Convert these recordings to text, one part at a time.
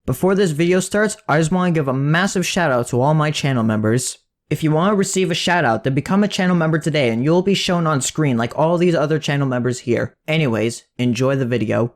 Before this video starts, I just want to give a massive shout out to all my channel members. If you want to receive a shout out, then become a channel member today and you'll be shown on screen like all these other channel members here. Anyways, enjoy the video.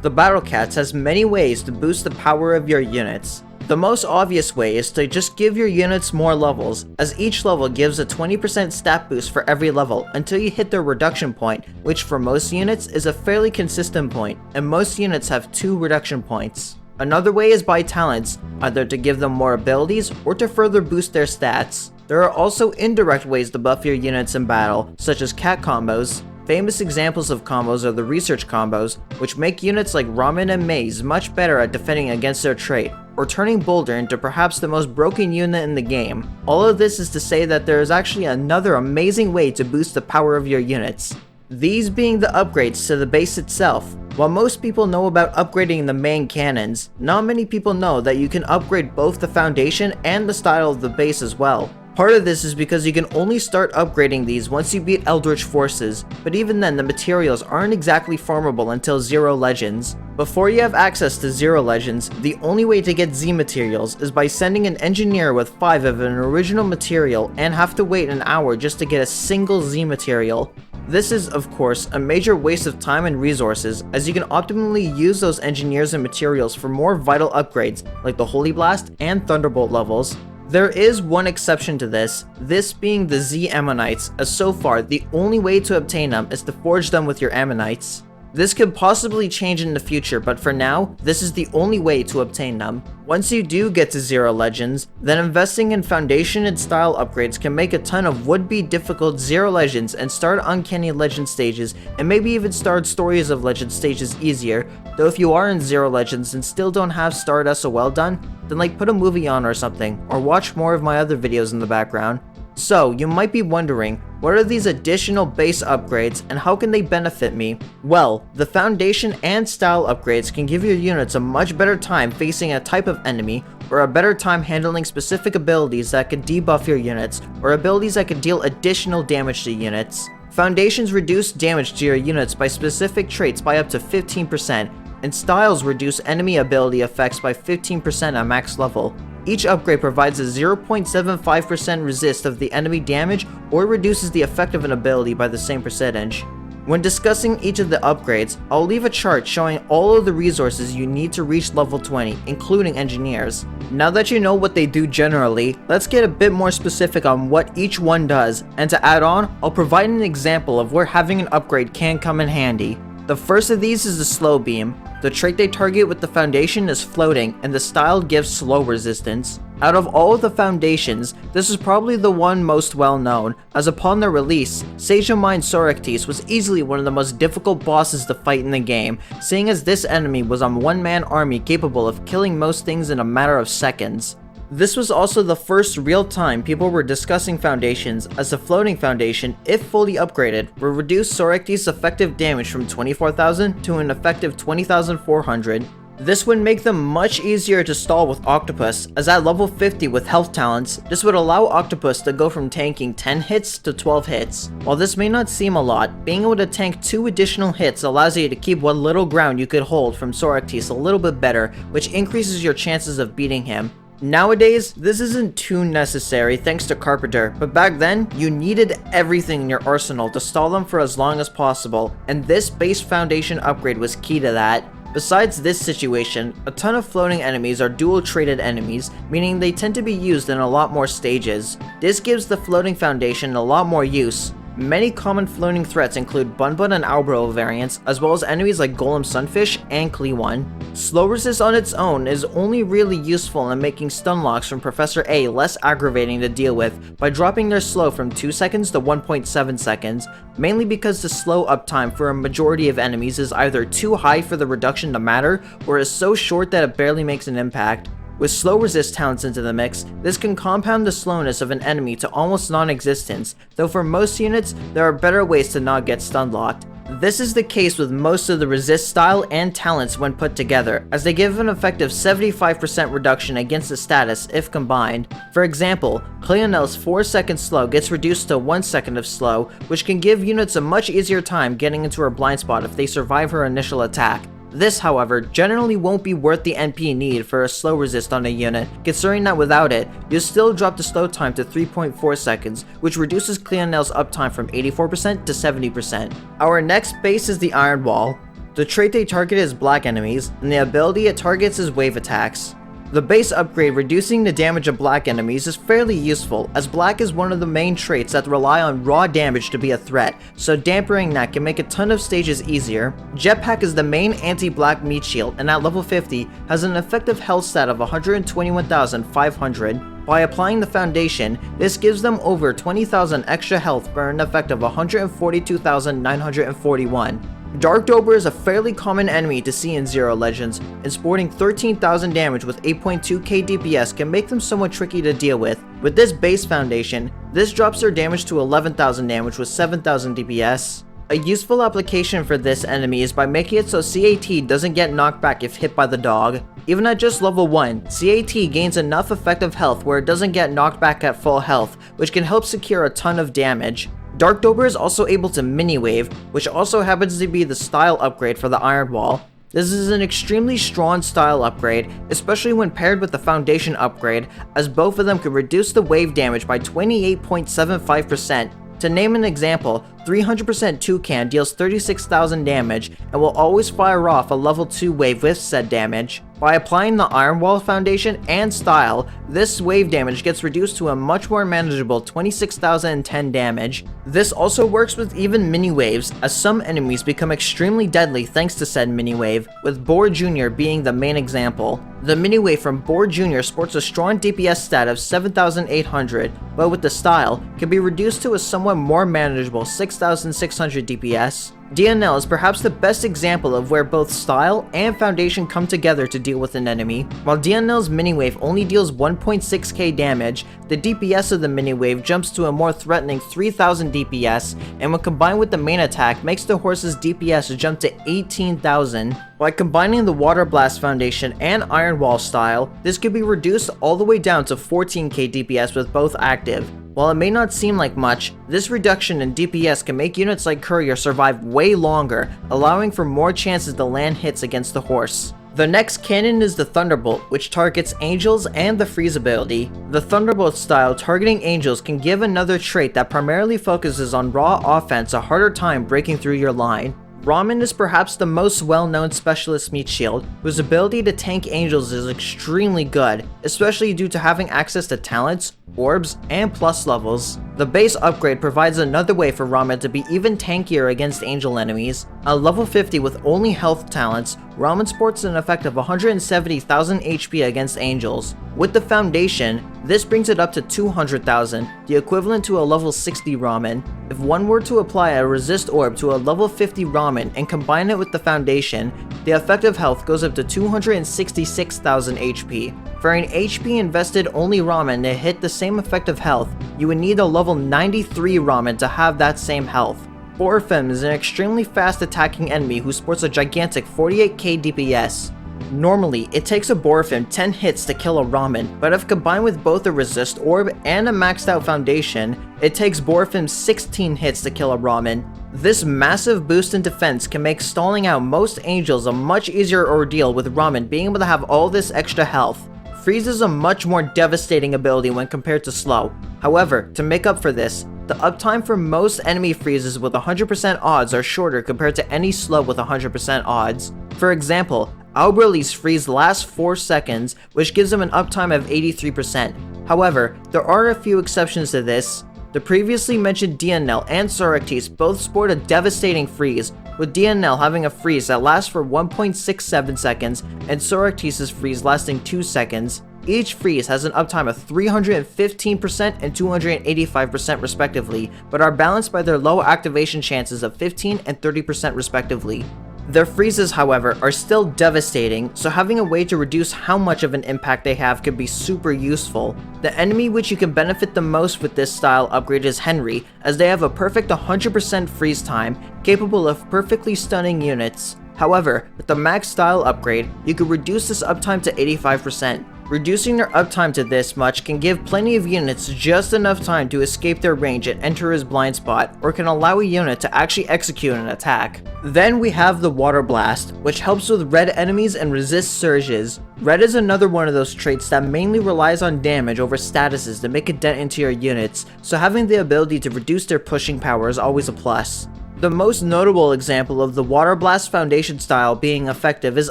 The Battle Cats has many ways to boost the power of your units. The most obvious way is to just give your units more levels, as each level gives a 20% stat boost for every level until you hit their reduction point, which for most units is a fairly consistent point, and most units have 2 reduction points. Another way is by talents, either to give them more abilities or to further boost their stats. There are also indirect ways to buff your units in battle, such as cat combos. Famous examples of combos are the research combos, which make units like Ramen and Maze much better at defending against their trait, or turning Boulder into perhaps the most broken unit in the game. All of this is to say that there is actually another amazing way to boost the power of your units. These being the upgrades to the base itself. While most people know about upgrading the main cannons, not many people know that you can upgrade both the foundation and the style of the base as well. Part of this is because you can only start upgrading these once you beat Eldritch Forces, but even then the materials aren't exactly farmable until 0 Legends. Before you have access to 0 Legends, the only way to get Z materials is by sending an engineer with 5 of an original material and have to wait an hour just to get a single Z material. This is, of course, a major waste of time and resources, as you can optimally use those engineers and materials for more vital upgrades like the Holy Blast and Thunderbolt levels. There is one exception to this being the Z Ammonites, as so far the only way to obtain them is to forge them with your Ammonites. This could possibly change in the future, but for now, this is the only way to obtain them. Once you do get to 0 Legends, then investing in foundation and style upgrades can make a ton of would-be difficult 0 Legends and start Uncanny Legend stages, and maybe even start Stories of Legend stages easier, though if you are in 0 Legends and still don't have Starred SOL done, then like put a movie on or something, or watch more of my other videos in the background. So, you might be wondering, what are these additional base upgrades and how can they benefit me? Well, the foundation and style upgrades can give your units a much better time facing a type of enemy, or a better time handling specific abilities that could debuff your units, or abilities that could deal additional damage to units. Foundations reduce damage to your units by specific traits by up to 15%, and styles reduce enemy ability effects by 15% at max level. Each upgrade provides a 0.75% resist of the enemy damage or reduces the effect of an ability by the same percentage. When discussing each of the upgrades, I'll leave a chart showing all of the resources you need to reach level 20, including engineers. Now that you know what they do generally, let's get a bit more specific on what each one does, and to add on, I'll provide an example of where having an upgrade can come in handy. The first of these is the Slow Beam. The trait they target with the foundation is floating, and the style gives slow resistance. Out of all of the foundations, this is probably the one most well known, as upon their release, Sage of Mind Soractis was easily one of the most difficult bosses to fight in the game, seeing as this enemy was a one-man army capable of killing most things in a matter of seconds. This was also the first real time people were discussing foundations, as the floating foundation, if fully upgraded, will reduce Soractis' effective damage from 24,000 to an effective 20,400. This would make them much easier to stall with Octopus, as at level 50 with health talents, this would allow Octopus to go from tanking 10 hits to 12 hits. While this may not seem a lot, being able to tank 2 additional hits allows you to keep what little ground you could hold from Soractis a little bit better, which increases your chances of beating him. Nowadays, this isn't too necessary thanks to Carpenter, but back then, you needed everything in your arsenal to stall them for as long as possible, and this base foundation upgrade was key to that. Besides this situation, a ton of floating enemies are dual-traded enemies, meaning they tend to be used in a lot more stages. This gives the floating foundation a lot more use. Many common floating threats include Bunbun and Albro variants, as well as enemies like Golem Sunfish and Kleewon. Slow resist on its own is only really useful in making stun locks from Professor A less aggravating to deal with by dropping their slow from 2 seconds to 1.7 seconds, mainly because the slow uptime for a majority of enemies is either too high for the reduction to matter, or is so short that it barely makes an impact. With slow resist talents into the mix, this can compound the slowness of an enemy to almost non-existence, though for most units, there are better ways to not get stun locked. This is the case with most of the resist style and talents when put together, as they give an effective 75% reduction against the status if combined. For example, Cleonel's 4-second slow gets reduced to 1 second of slow, which can give units a much easier time getting into her blind spot if they survive her initial attack. This, however, generally won't be worth the NP need for a slow resist on a unit, considering that without it, you'll still drop the slow time to 3.4 seconds, which reduces Cleonel's uptime from 84% to 70%. Our next base is the Iron Wall. The trait they target is black enemies, and the ability it targets is wave attacks. The base upgrade reducing the damage of black enemies is fairly useful, as black is one of the main traits that rely on raw damage to be a threat, so dampening that can make a ton of stages easier. Jetpack is the main anti-black meat shield, and at level 50 has an effective health stat of 121,500. By applying the foundation, this gives them over 20,000 extra health for an effect of 142,941. Dark Dober is a fairly common enemy to see in Zero Legends, and sporting 13,000 damage with 8.2k DPS can make them somewhat tricky to deal with. With this base foundation, this drops their damage to 11,000 damage with 7,000 DPS. A useful application for this enemy is by making it so CAT doesn't get knocked back if hit by the dog. Even at just level 1, CAT gains enough effective health where it doesn't get knocked back at full health, which can help secure a ton of damage. Dark Dober is also able to mini-wave, which also happens to be the style upgrade for the Iron Wall. This is an extremely strong style upgrade, especially when paired with the foundation upgrade, as both of them can reduce the wave damage by 28.75%. To name an example, 300% Toucan deals 36,000 damage and will always fire off a level 2 wave with said damage. By applying the Iron Wall foundation and style, this wave damage gets reduced to a much more manageable 26,010 damage. This also works with even mini waves, as some enemies become extremely deadly thanks to said mini wave, with Boar Jr. being the main example. The mini wave from Boar Jr. sports a strong DPS stat of 7,800, but with the style, can be reduced to a somewhat more manageable 6,600 DPS. DNL is perhaps the best example of where both style and foundation come together to deal with an enemy. While DNL's mini-wave only deals 1.6k damage, the DPS of the mini-wave jumps to a more threatening 3000 DPS, and when combined with the main attack makes the horse's DPS jump to 18,000. By combining the Water Blast Foundation and Iron Wall style, this could be reduced all the way down to 14k DPS with both active. While it may not seem like much, this reduction in DPS can make units like Courier survive way longer, allowing for more chances to land hits against the horse. The next cannon is the Thunderbolt, which targets Angels and the Freeze ability. The Thunderbolt style targeting Angels can give another trait that primarily focuses on raw offense a harder time breaking through your line. Ramen is perhaps the most well-known specialist meat shield, whose ability to tank Angels is extremely good, especially due to having access to talents, orbs, and plus levels. The base upgrade provides another way for Ramen to be even tankier against Angel enemies. At level 50 with only health talents, Ramen sports an effect of 170,000 HP against Angels. With the foundation, this brings it up to 200,000, the equivalent to a level 60 Ramen. If one were to apply a resist orb to a level 50 Ramen and combine it with the foundation, the effective health goes up to 266,000 HP. For an HP invested only Ramen to hit the same effective health, you would need a level 93 Ramen to have that same health. Borfem is an extremely fast attacking enemy who sports a gigantic 48k DPS. Normally, it takes a Borfem 10 hits to kill a Ramen, but if combined with both a resist orb and a maxed out foundation, it takes Borfem 16 hits to kill a Ramen. This massive boost in defense can make stalling out most Angels a much easier ordeal, with Ramen being able to have all this extra health. Freeze is a much more devastating ability when compared to slow. However, to make up for this, the uptime for most enemy freezes with 100% odds are shorter compared to any slow with 100% odds. For example, Albrili's freeze lasts 4 seconds, which gives him an uptime of 83%. However, there are a few exceptions to this. The previously mentioned DNL and Soractis both sport a devastating freeze, with DNL having a freeze that lasts for 1.67 seconds and Soractis' freeze lasting 2 seconds. Each freeze has an uptime of 315% and 285% respectively, but are balanced by their low activation chances of 15 and 30% respectively. Their freezes, however, are still devastating, so having a way to reduce how much of an impact they have could be super useful. The enemy which you can benefit the most with this style upgrade is Henry, as they have a perfect 100% freeze time, capable of perfectly stunning units. However, with the max style upgrade, you could reduce this uptime to 85%. Reducing their uptime to this much can give plenty of units just enough time to escape their range and enter his blind spot, or can allow a unit to actually execute an attack. Then we have the Water Blast, which helps with red enemies and resists surges. Red is another one of those traits that mainly relies on damage over statuses to make a dent into your units, so having the ability to reduce their pushing power is always a plus. The most notable example of the Water Blast Foundation style being effective is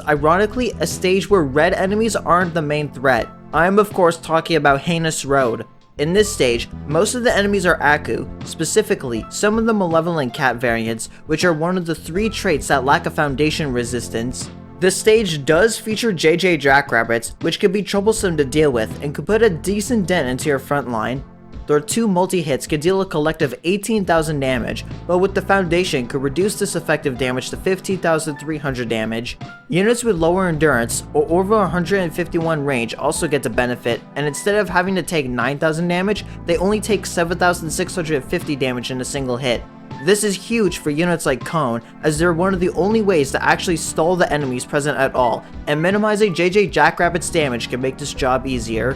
ironically a stage where red enemies aren't the main threat. I am of course talking about Heinous Road. In this stage, most of the enemies are Aku, specifically some of the Malevolent Cat variants, which are one of the 3 traits that lack a foundation resistance. This stage does feature JJ Jackrabbits, which can be troublesome to deal with and could put a decent dent into your front line. Their 2 multi-hits could deal a collective 18,000 damage, but with the foundation could reduce this effective damage to 15,300 damage. Units with lower endurance or over 151 range also get to benefit, and instead of having to take 9,000 damage, they only take 7,650 damage in a single hit. This is huge for units like Cone, as they're one of the only ways to actually stall the enemies present at all, and minimizing JJ Jackrabbit's damage can make this job easier.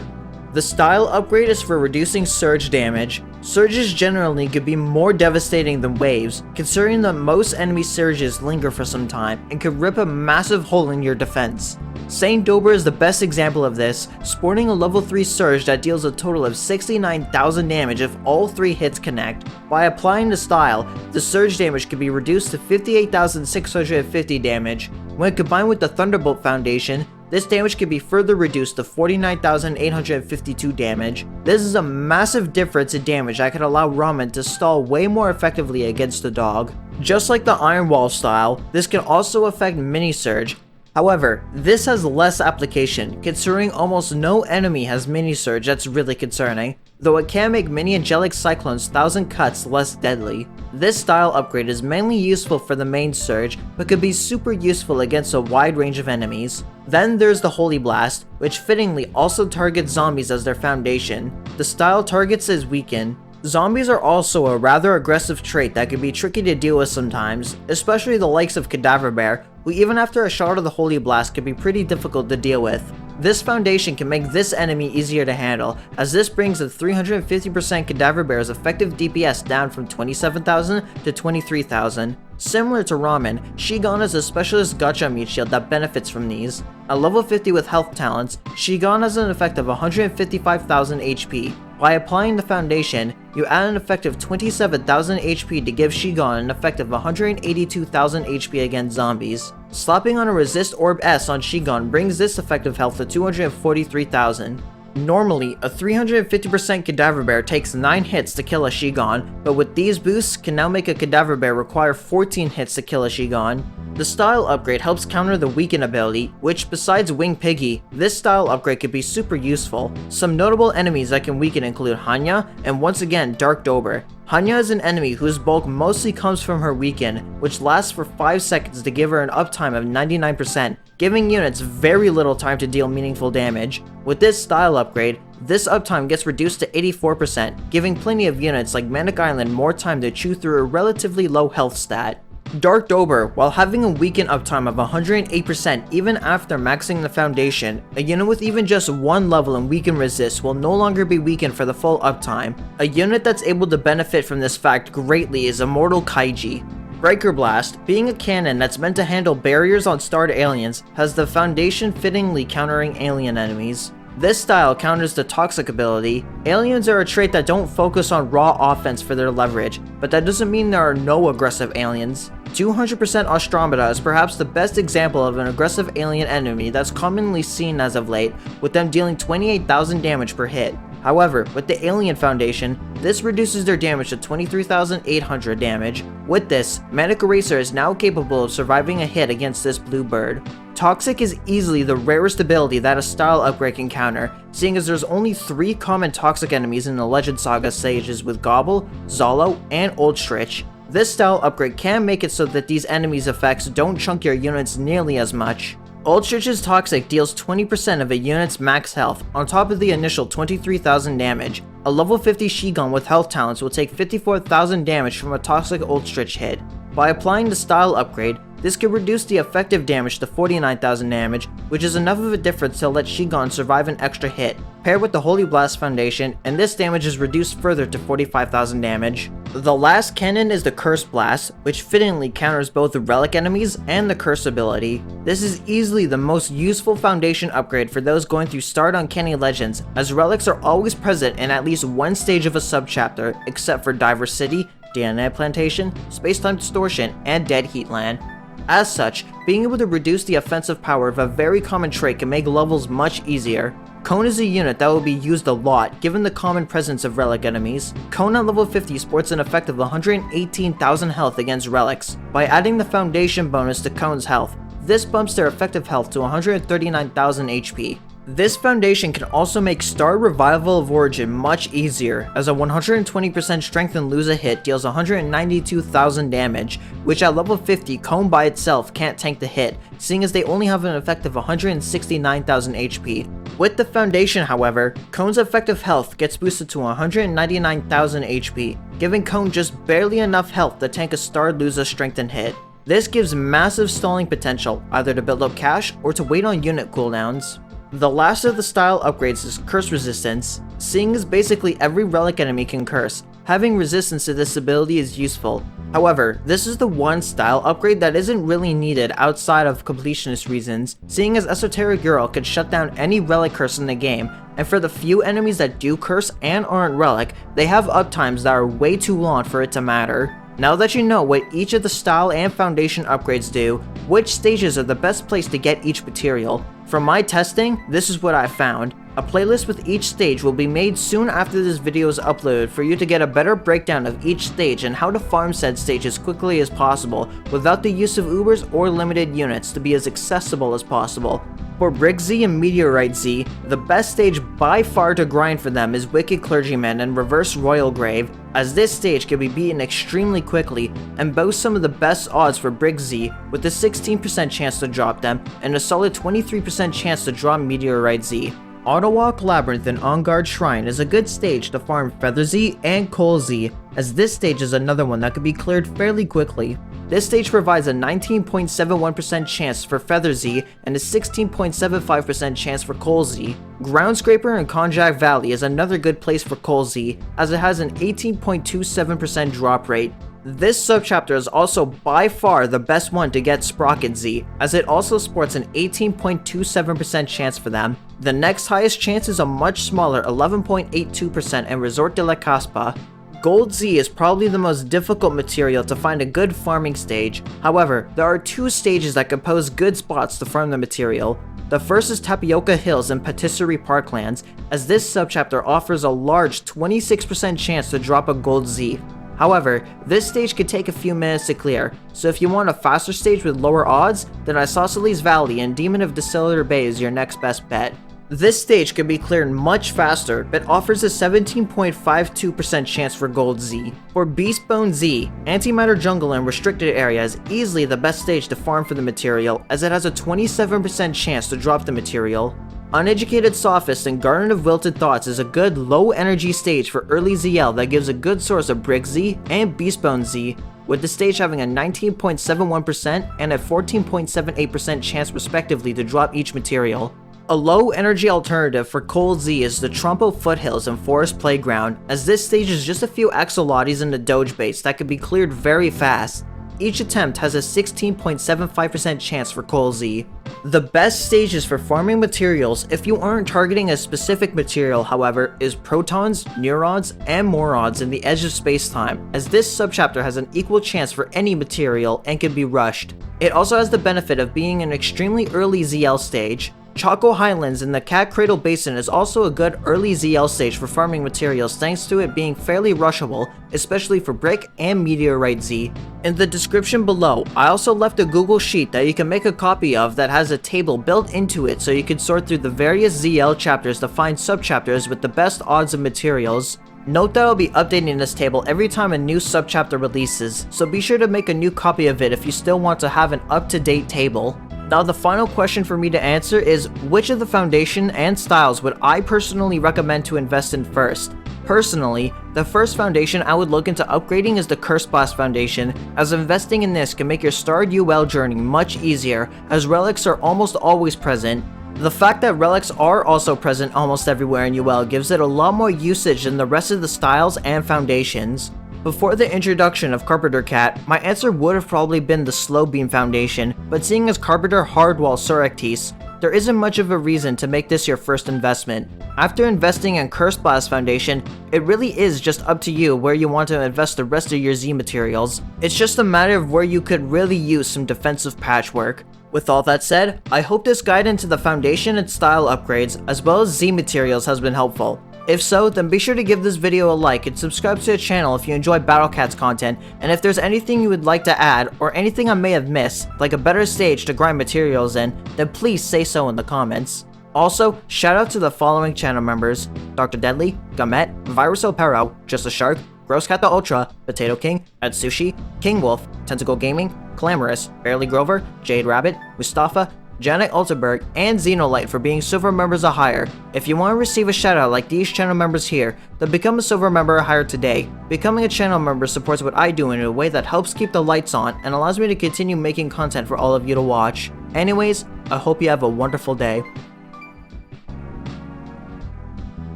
The style upgrade is for reducing surge damage. Surges generally could be more devastating than waves, considering that most enemy surges linger for some time and could rip a massive hole in your defense. Saint Dober is the best example of this, sporting a level 3 surge that deals a total of 69,000 damage if all 3 hits connect. By applying the style, the surge damage can be reduced to 58,650 damage. When combined with the Thunderbolt Foundation, this damage can be further reduced to 49,852 damage. This is a massive difference in damage that could allow Ramen to stall way more effectively against the dog. Just like the Iron Wall style, this can also affect Mini Surge. However, this has less application, considering almost no enemy has Mini Surge that's really concerning, though it can make Mini Angelic Cyclone's 1000 cuts less deadly. This style upgrade is mainly useful for the main surge, but could be super useful against a wide range of enemies. Then there's the Holy Blast, which fittingly also targets zombies as their foundation. The style targets as weaken. Zombies are also a rather aggressive trait that can be tricky to deal with sometimes, especially the likes of Cadaver Bear, who even after a shot of the Holy Blast can be pretty difficult to deal with. This foundation can make this enemy easier to handle, as this brings the 350% Cadaver Bear's effective DPS down from 27,000 to 23,000. Similar to Ramen, Shigon is a specialist gacha meat shield that benefits from these. At level 50 with health talents, Shigon has an effect of 155,000 HP. By applying the foundation, you add an effect of 27,000 HP to give Shigon an effect of 182,000 HP against zombies. Slapping on a Resist Orb S on Shigon brings this effective health to 243,000. Normally, a 350% Cadaver Bear takes 9 hits to kill a Shigon, but with these boosts can now make a Cadaver Bear require 14 hits to kill a Shigon. The style upgrade helps counter the weaken ability, which besides Wing Piggy, this style upgrade could be super useful. Some notable enemies that can weaken include Hanya, and once again Dark Dober. Hanya is an enemy whose bulk mostly comes from her weaken, which lasts for 5 seconds to give her an uptime of 99%, giving units very little time to deal meaningful damage. With this style upgrade, this uptime gets reduced to 84%, giving plenty of units like Manic Island more time to chew through a relatively low health stat. Dark Dober, while having a weaken uptime of 108% even after maxing the foundation, a unit with even just 1 level in weaken resist will no longer be weakened for the full uptime. A unit that's able to benefit from this fact greatly is Immortal Kaiji. Breaker Blast, being a cannon that's meant to handle barriers on starred aliens, has the foundation fittingly countering alien enemies. This style counters the Toxic ability. Aliens are a trait that don't focus on raw offense for their leverage, but that doesn't mean there are no aggressive aliens. 200% Ostromata is perhaps the best example of an aggressive alien enemy that's commonly seen as of late, with them dealing 28,000 damage per hit. However, with the Alien Foundation, this reduces their damage to 23,800 damage. With this, Manic Eraser is now capable of surviving a hit against this blue bird. Toxic is easily the rarest ability that a style upgrade can counter, seeing as there's only 3 common Toxic enemies in the Legend Saga stages with Gobble, Zolo, and Oldstrich. This style upgrade can make it so that these enemies' effects don't chunk your units nearly as much. Oldstrich's Toxic deals 20% of a unit's max health, on top of the initial 23,000 damage. A level 50 Shigon with health talents will take 54,000 damage from a Toxic Oldstrich hit. By applying the style upgrade, This could reduce the effective damage to 49,000 damage, which is enough of a difference to let Shigon survive an extra hit. Paired with the Holy Blast Foundation, and this damage is reduced further to 45,000 damage. The last cannon is the Curse Blast, which fittingly counters both the relic enemies and the curse ability. This is easily the most useful foundation upgrade for those going through Starred Uncanny Legends, as relics are always present in at least one stage of a subchapter, except for Diver City, DNA Plantation, Spacetime Distortion, and Dead Heatland. As such, being able to reduce the offensive power of a very common trait can make levels much easier. Cone is a unit that will be used a lot given the common presence of relic enemies. Cone at level 50 sports an effect of 118,000 health against relics. By adding the foundation bonus to Cone's health, this bumps their effective health to 139,000 HP. This foundation can also make Star Revival of Origin much easier, as a 120% strength and lose a hit deals 192,000 damage, which at level 50 Cone by itself can't tank the hit, seeing as they only have an effect of 169,000 HP. With the foundation, however, Cone's effective health gets boosted to 199,000 HP, giving Cone just barely enough health to tank a Star Loser strength and hit. This gives massive stalling potential, either to build up cash or to wait on unit cooldowns. The last of the style upgrades is Curse Resistance. Seeing as basically every relic enemy can curse, having resistance to this ability is useful. However, this is the one style upgrade that isn't really needed outside of completionist reasons, seeing as Esoteric Girl could shut down any relic curse in the game, and for the few enemies that do curse and aren't relic, they have uptimes that are way too long for it to matter. Now that you know what each of the style and foundation upgrades do, which stages are the best place to get each material? From my testing, this is what I found. A playlist with each stage will be made soon after this video is uploaded for you to get a better breakdown of each stage and how to farm said stage as quickly as possible without the use of Ubers or limited units to be as accessible as possible. For Brick Z and Meteorite Z, the best stage by far to grind for them is Wicked Clergyman and Reverse Royal Grave, as this stage can be beaten extremely quickly and boasts some of the best odds for Brick Z with a 16% chance to drop them and a solid 23% chance to drop Meteorite Z. Autowalk Labyrinth and On Guard Shrine is a good stage to farm Feather Z and Coal Z, as this stage is another one that can be cleared fairly quickly. This stage provides a 19.71% chance for Feather Z and a 16.75% chance for Coal Z. Groundscraper and Konjac Valley is another good place for Coal Z, as it has an 18.27% drop rate. This subchapter is also by far the best one to get Sprocket Z, as it also sports an 18.27% chance for them. The next highest chance is a much smaller 11.82% in Resort de la Caspa. Gold Z is probably the most difficult material to find a good farming stage. However, there are two stages that can pose good spots to farm the material. The first is Tapioca Hills and Patisserie Parklands, as this subchapter offers a large 26% chance to drop a Gold Z. However, this stage could take a few minutes to clear, so if you want a faster stage with lower odds, then Isosceles Valley and Demon of Distillery Bay is your next best bet. This stage can be cleared much faster, but offers a 17.52% chance for Gold Z. For Beastbone Z, Antimatter Jungle and Restricted Area is easily the best stage to farm for the material, as it has a 27% chance to drop the material. Uneducated Sophist and Garden of Wilted Thoughts is a good low energy stage for early ZL that gives a good source of Brick Z and Beastbone Z, with the stage having a 19.71% and a 14.78% chance respectively to drop each material. A low energy alternative for Coal Z is the Trompo Foothills and Forest Playground, as this stage is just a few Axolotls in the Doge base that can be cleared very fast. Each attempt has a 16.75% chance for Coal Z. The best stages for farming materials if you aren't targeting a specific material, however, is Protons, Neurons, and Morons in the Edge of Spacetime, as this subchapter has an equal chance for any material and can be rushed. It also has the benefit of being an extremely early ZL stage. Choco Highlands in the Cat Cradle Basin is also a good early ZL stage for farming materials thanks to it being fairly rushable, especially for Brick and Meteorite Z. In the description below, I also left a Google Sheet that you can make a copy of that has a table built into it so you can sort through the various ZL chapters to find subchapters with the best odds of materials. Note that I'll be updating this table every time a new subchapter releases, so be sure to make a new copy of it if you still want to have an up-to-date table. Now the final question for me to answer is, which of the foundation and styles would I personally recommend to invest in first? Personally, the first foundation I would look into upgrading is the Curse Blast Foundation, as investing in this can make your starred UL journey much easier, as relics are almost always present. The fact that relics are also present almost everywhere in UL gives it a lot more usage than the rest of the styles and foundations. Before the introduction of Carpenter Cat, my answer would have probably been the Slow Beam Foundation, but seeing as Carpenter hardwall Surrectis, there isn't much of a reason to make this your first investment. After investing in Curse Blast Foundation, it really is just up to you where you want to invest the rest of your Z materials. It's just a matter of where you could really use some defensive patchwork. With all that said, I hope this guide into the foundation and style upgrades, as well as Z materials, has been helpful. If so, then be sure to give this video a like and subscribe to the channel if you enjoy Battle Cats content, and if there's anything you would like to add, or anything I may have missed, like a better stage to grind materials in, then please say so in the comments. Also, shout out to the following channel members: Dr. Deadly, Gamet, Virus El Perro, Just a Shark, Gross Cat the Ultra, Potato King, Ed Sushi, King Wolf, Tentacle Gaming, Clamorous, Barely Grover, Jade Rabbit, Mustafa, Janet Altenberg, and Xenolite for being silver members or higher. If you want to receive a shoutout like these channel members here, then become a silver member or higher today. Becoming a channel member supports what I do in a way that helps keep the lights on and allows me to continue making content for all of you to watch. Anyways, I hope you have a wonderful day.